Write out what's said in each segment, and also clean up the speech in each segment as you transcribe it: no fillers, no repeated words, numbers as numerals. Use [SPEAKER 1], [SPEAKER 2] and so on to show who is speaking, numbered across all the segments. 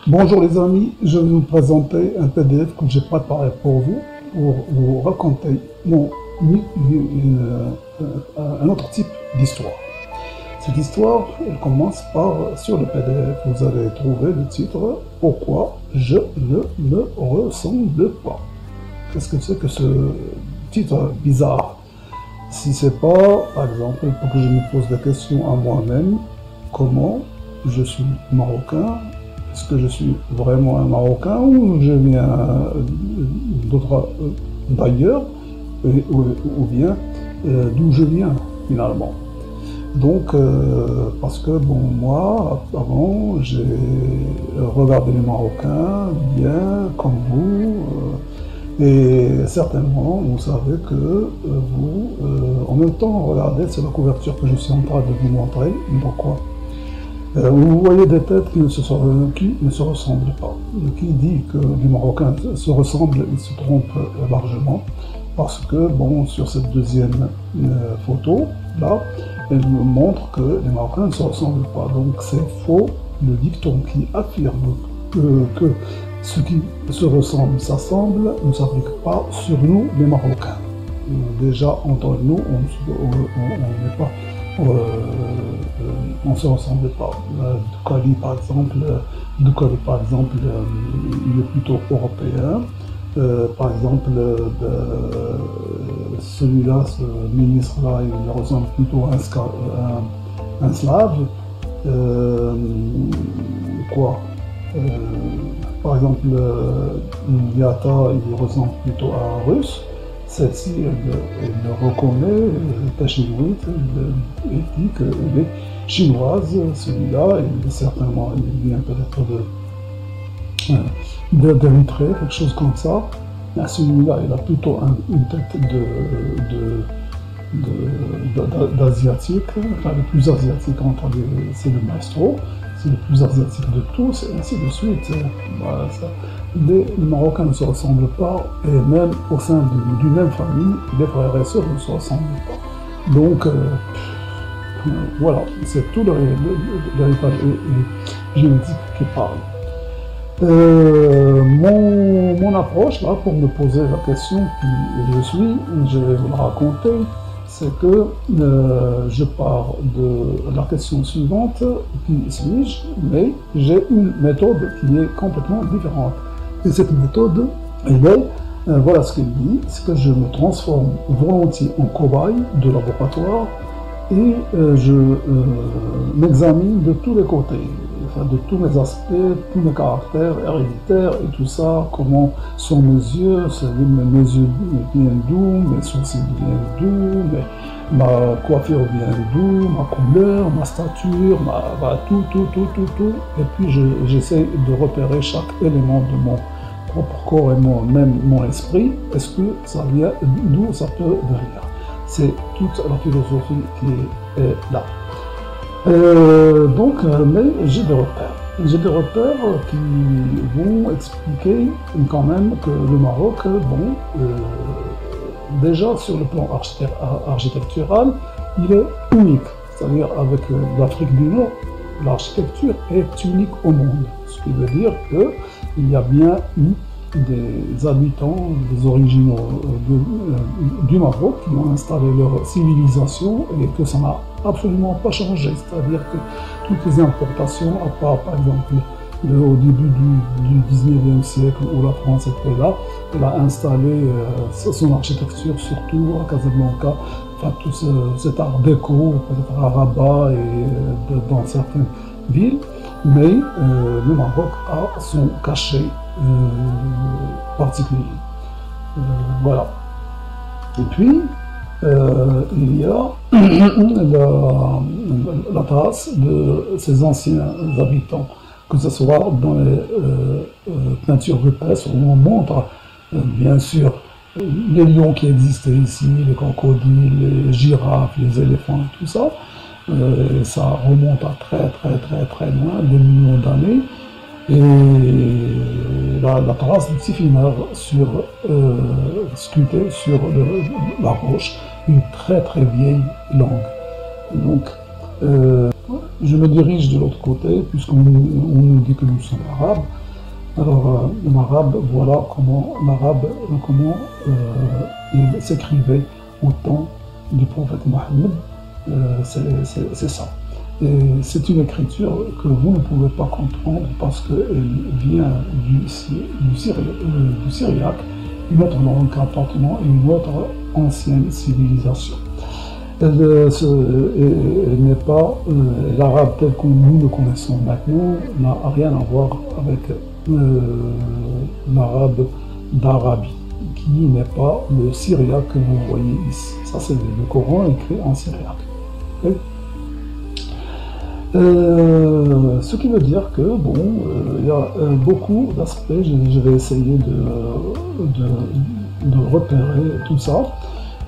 [SPEAKER 1] Bonjour les amis, je vais vous présenter un PDF que j'ai préparé pour vous raconter un autre type d'histoire. Cette histoire, elle commence par, sur le PDF, vous allez trouver le titre « Pourquoi je ne me ressemble pas ». Qu'est-ce que c'est que ce titre bizarre? Si c'est pas, par exemple, pour que je me pose la question à moi-même, comment je suis marocain? Est-ce que je suis vraiment un Marocain ou je viens d'ailleurs ou bien d'où je viens finalement? Donc, parce que bon, moi, avant, j'ai regardé les Marocains bien comme vous, et certainement, vous savez que vous, en même temps, regardez, c'est la couverture que je suis en train de vous montrer. Pourquoi? Vous voyez des têtes qui ne se ressemblent pas. Qui dit que les Marocains se ressemblent, il se trompe largement. Parce que, bon, sur cette deuxième photo, là, elle nous montre que les Marocains ne se ressemblent pas. Donc c'est faux, le dicton qui affirme que ce qui se ressemble s'assemble ne s'applique pas sur nous, les Marocains. Déjà, entre nous, on n'est pas... on ne se ressemble pas. Doukhali, par exemple, il est plutôt européen. Par exemple, celui-là, ce ministre-là, il ressemble plutôt à un slave. Par exemple, Yata, il ressemble plutôt à un russe. Celle-ci, elle le reconnaît, la chinoise, elle dit qu'elle est chinoise. Celui-là, il vient peut-être d'Érythrée, quelque chose comme ça. Celui-là, il a plutôt une tête d'asiatique, enfin le plus asiatique c'est le maestro, c'est le plus asiatique de tous, et ainsi de suite. Voilà, les Marocains ne se ressemblent pas, et même au sein d'une même famille, les frères et sœurs ne se ressemblent pas. Donc, voilà, c'est tout l'héritage génétique qui parle. Mon approche, là, pour me poser la question qui je vais vous la raconter, c'est que je pars de la question suivante, qui suis-je, mais j'ai une méthode qui est complètement différente. Et cette méthode, voilà ce qu'elle dit, c'est que je me transforme volontiers en cobaye de laboratoire et je m'examine de tous les côtés, enfin, de tous mes aspects, tous mes caractères héréditaires et tout ça, comment sont mes yeux, mes yeux viennent d'où, mes sourcils viennent d'où, ma coiffure vient d'où, ma couleur, ma stature, tout. Et puis j'essaie de repérer chaque élément de mon propre corps et même mon esprit. Est-ce que ça vient, d'où ça peut venir? C'est toute la philosophie qui est là. Mais j'ai des repères. J'ai des repères qui vont expliquer quand même que le Maroc, déjà sur le plan architectural, il est unique. C'est-à-dire avec l'Afrique du Nord, l'architecture est unique au monde. Ce qui veut dire qu'il y a bien eu des habitants, des originaux du Maroc qui ont installé leur civilisation et que ça n'a absolument pas changé. C'est-à-dire que toutes les importations, à part par exemple au début du 19e siècle où la France était là, elle a installé son architecture surtout à Casablanca, enfin tout cet art déco, peut-être à Rabat et dans certaines villes, mais le Maroc a son cachet particulier. Voilà. Et puis, il y a la trace de ces anciens habitants, que ce soit dans les peintures rupestres où on montre, bien sûr, les lions qui existaient ici, les crocodiles, les girafes, les éléphants et tout ça. Ça remonte à très loin, des millions d'années. Et la trace du Tiffineur sculptée sur la roche, une très vieille langue. Donc, Je me dirige de l'autre côté, puisqu'on nous dit que nous sommes arabes. Alors, l'arabe, voilà comment l'arabe, il s'écrivait au temps du prophète Mohammed. C'est ça. Et c'est une écriture que vous ne pouvez pas comprendre parce qu'elle vient du syriaque, une autre langue appartenant à une autre ancienne civilisation. Elle n'est pas l'arabe tel que nous le connaissons maintenant, n'a rien à voir avec l'arabe d'Arabie, qui n'est pas le syriaque que vous voyez ici. Ça, c'est le Coran écrit en syriaque. Okay? Ce qui veut dire que, bon, il y a beaucoup d'aspects, je vais essayer de repérer tout ça.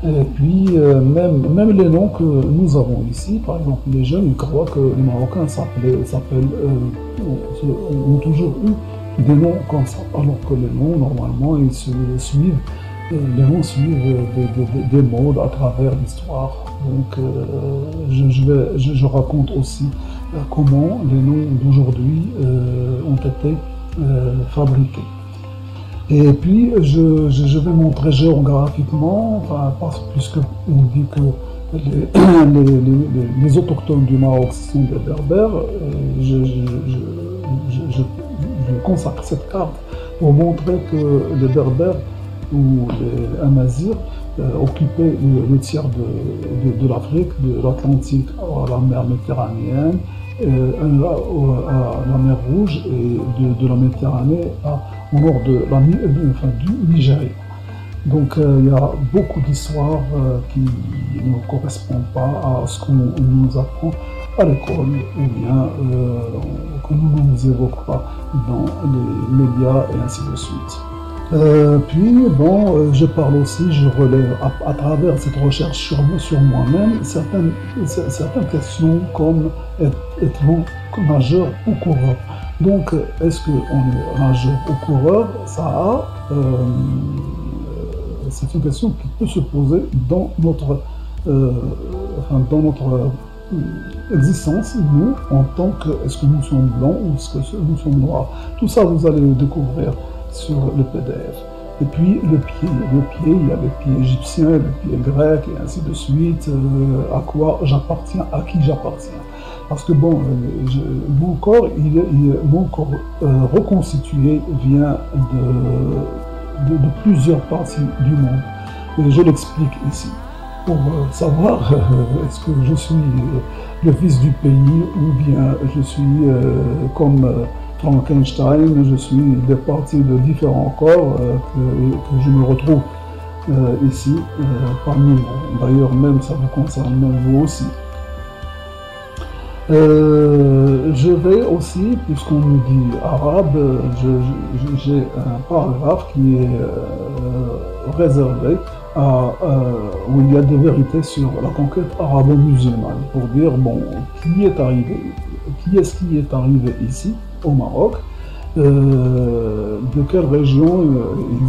[SPEAKER 1] Et puis, même les noms que nous avons ici, par exemple, les jeunes, ils croient que les Marocains ont toujours eu des noms comme ça, alors que les noms, normalement, ils suivent des modes à travers l'histoire. Donc, je raconte aussi comment les noms d'aujourd'hui ont été fabriqués. Et puis, je vais montrer géographiquement, puisque on dit que les autochtones du Maroc sont des berbères, je consacre cette carte pour montrer que les berbères ou les amazirs occupaient le tiers de l'Afrique, de l'Atlantique à la mer Méditerranéenne, à la mer Rouge et de la Méditerranée au nord du Nigeria. Donc il y a beaucoup d'histoires qui ne correspondent pas à ce qu'on nous apprend à l'école ou bien que nous ne nous évoquons pas dans les médias et ainsi de suite. Puis, bon, je parle aussi, je relève à travers cette recherche sur moi-même certaines questions comme êtes-vous nageur ou coureur? Donc, est-ce qu'on est nageur ou coureur? C'est une question qui peut se poser dans notre existence, nous, en tant que, est-ce que nous sommes blancs ou est-ce que nous sommes noirs? Tout ça, vous allez le découvrir sur le PDF. Et puis le pied, il y a le pied égyptien, le pied grec et ainsi de suite, à quoi j'appartiens, à qui j'appartiens. Parce que bon, mon corps reconstitué vient de plusieurs parties du monde. Et je l'explique ici. Pour savoir est-ce que je suis le fils du pays ou bien je suis comme Frankenstein, je suis des parties de différents corps que je me retrouve ici parmi vous. D'ailleurs, même ça vous concerne, même vous aussi. Je vais aussi, puisqu'on nous dit arabe, j'ai un paragraphe qui est réservé où il y a des vérités sur la conquête arabo-musulmane, pour dire, bon, qui est-ce qui est arrivé ici, au Maroc, de quelle région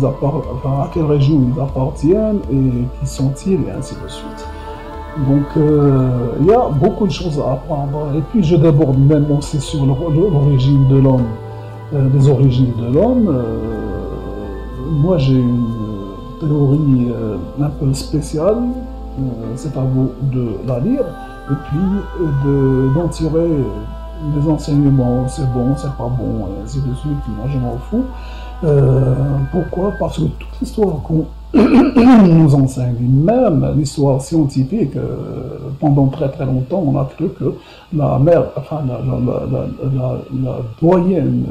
[SPEAKER 1] à quelle région ils appartiennent et qui sont-ils et ainsi de suite. Donc il y a beaucoup de choses à apprendre et puis je déborde même aussi sur l'origine de l'homme, les origines de l'homme. Moi j'ai une théorie un peu spéciale, c'est à vous de la lire et puis d'en tirer les enseignements, c'est bon, c'est pas bon, et ainsi de suite, moi je m'en fous. Pourquoi? Parce que toute l'histoire qu'on nous enseigne, même l'histoire scientifique, pendant très très longtemps, on a cru que la doyenne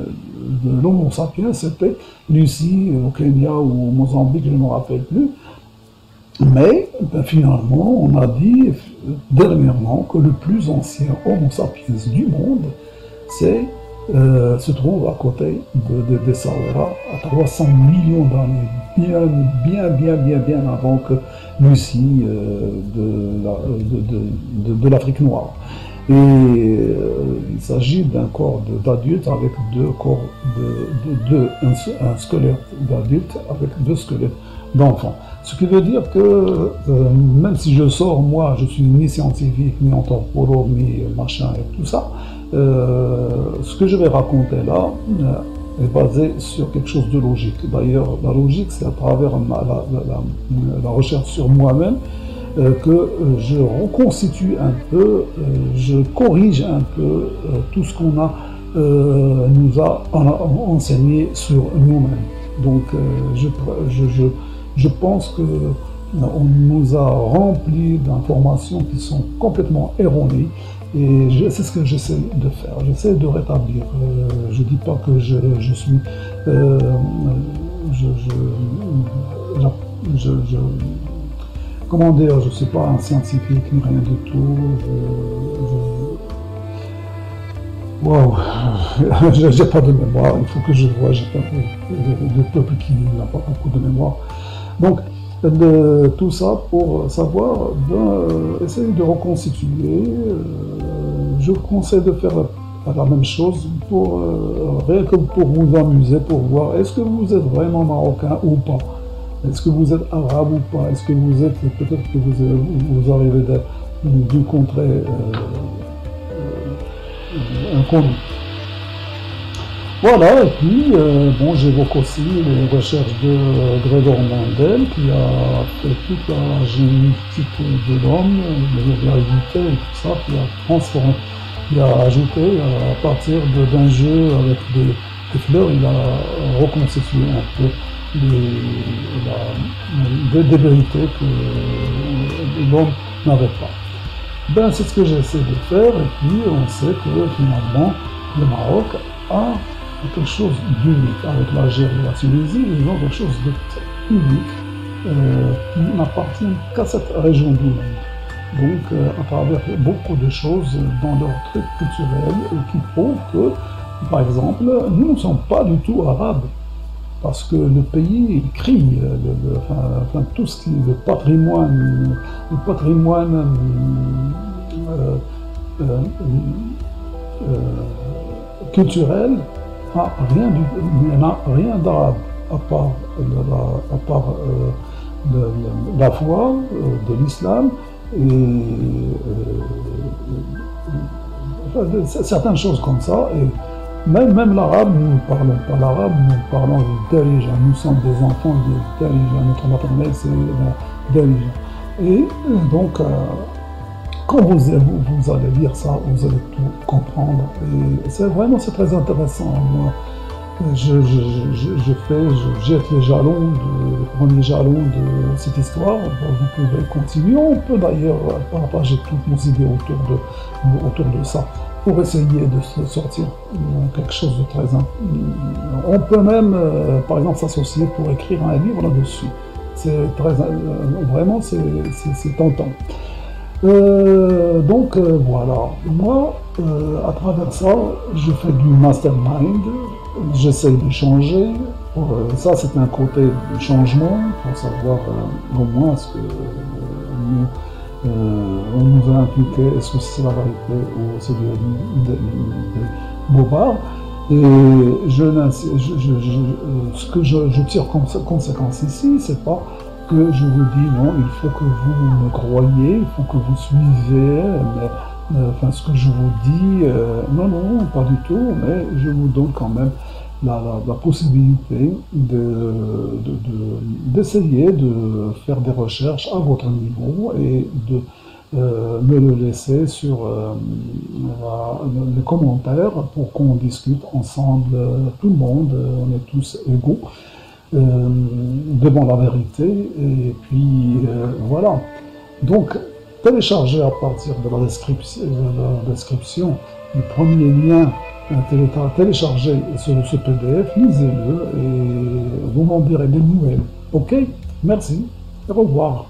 [SPEAKER 1] de l'Homo sapiens, c'était Lucie, au Kenya ou au Mozambique, je ne me rappelle plus. Mais finalement, on a dit dernièrement que le plus ancien Homo sapiens du monde se trouve à côté des Sahara, à 300 millions d'années, bien avant que Lucie de l'Afrique noire. Et il s'agit d'un corps d'adulte avec deux corps un squelette d'adulte avec deux squelettes d'enfants. Ce qui veut dire que même si je sors, moi, je suis ni scientifique, ni anthropologue, ni machin et tout ça, ce que je vais raconter là est basé sur quelque chose de logique. D'ailleurs, la logique, c'est à travers la recherche sur moi-même que je reconstitue un peu, je corrige un peu tout ce qu'on nous a enseigné sur nous-mêmes. Donc, je pense que on nous a rempli d'informations qui sont complètement erronées et c'est ce que j'essaie de faire. J'essaie de rétablir. Je dis pas que je suis comment dire, je ne suis pas un scientifique ni rien du tout. Wow, j'ai pas de mémoire, il faut que je vois, j'ai pas de peuple qui n'a pas beaucoup de mémoire. Donc, tout ça pour savoir, essayer de reconstituer. Je vous conseille de faire la même chose pour, rien que pour vous amuser, pour voir est-ce que vous êtes vraiment marocain ou pas. Est-ce que vous êtes arabe ou pas? Est-ce que vous êtes, peut-être que vous arrivez d'une contrée inconnue. Voilà, et puis, bon, j'évoque aussi les recherches de Gregor Mendel, qui a fait toute la génétique de l'homme, l'hérédité et tout ça, qui a transformé, il a ajouté, à partir d'un jeu avec des fleurs, il a reconstitué un peu des vérités que l'homme n'avait pas. Ben, c'est ce que j'essaie de faire, et puis on sait que finalement, le Maroc a quelque chose d'unique. Avec l'Algérie et la Tunisie, ils ont quelque chose d'unique qui n'appartient qu'à cette région du monde. Donc, à travers beaucoup de choses dans leur truc culturel qui prouvent que, par exemple, nous ne sommes pas du tout arabes. Parce que le pays il crie, enfin, tout ce qui est le patrimoine culturel n'a rien d'arabe, à part la foi de l'islam et certaines choses comme ça. Et même l'arabe, nous ne parlons pas l'arabe, nous parlons du Darija. Nous sommes des enfants du Darija. Notre maternelle, c'est la Darija. Et donc, quand vous allez lire ça, vous allez tout comprendre. Et c'est très intéressant. Moi, je jette les premiers jalons de cette histoire. Vous pouvez continuer. On peut d'ailleurs partager toutes nos idées autour de ça, pour essayer de sortir quelque chose de très important. On peut même, par exemple, s'associer pour écrire un livre là-dessus. C'est vraiment, c'est tentant. Donc, voilà. Moi, à travers ça, je fais du mastermind. J'essaie de changer. Ça, c'est un côté de changement, pour savoir au moins ce que on nous a impliqué, est-ce que c'est la vérité ou c'est des bobards. Et ce que je tire conséquence ici, c'est pas que je vous dis non, il faut que vous me croyez, il faut que vous suivez, enfin ce que je vous dis, non, pas du tout, mais je vous donne quand même la possibilité d'essayer de faire des recherches à votre niveau et de me le laisser sur les commentaires pour qu'on discute ensemble, tout le monde, on est tous égaux devant la vérité, et puis voilà. Donc, téléchargez à partir de la description le premier lien, téléchargez ce PDF, lisez-le et vous m'en direz des nouvelles. Ok? Merci, au revoir.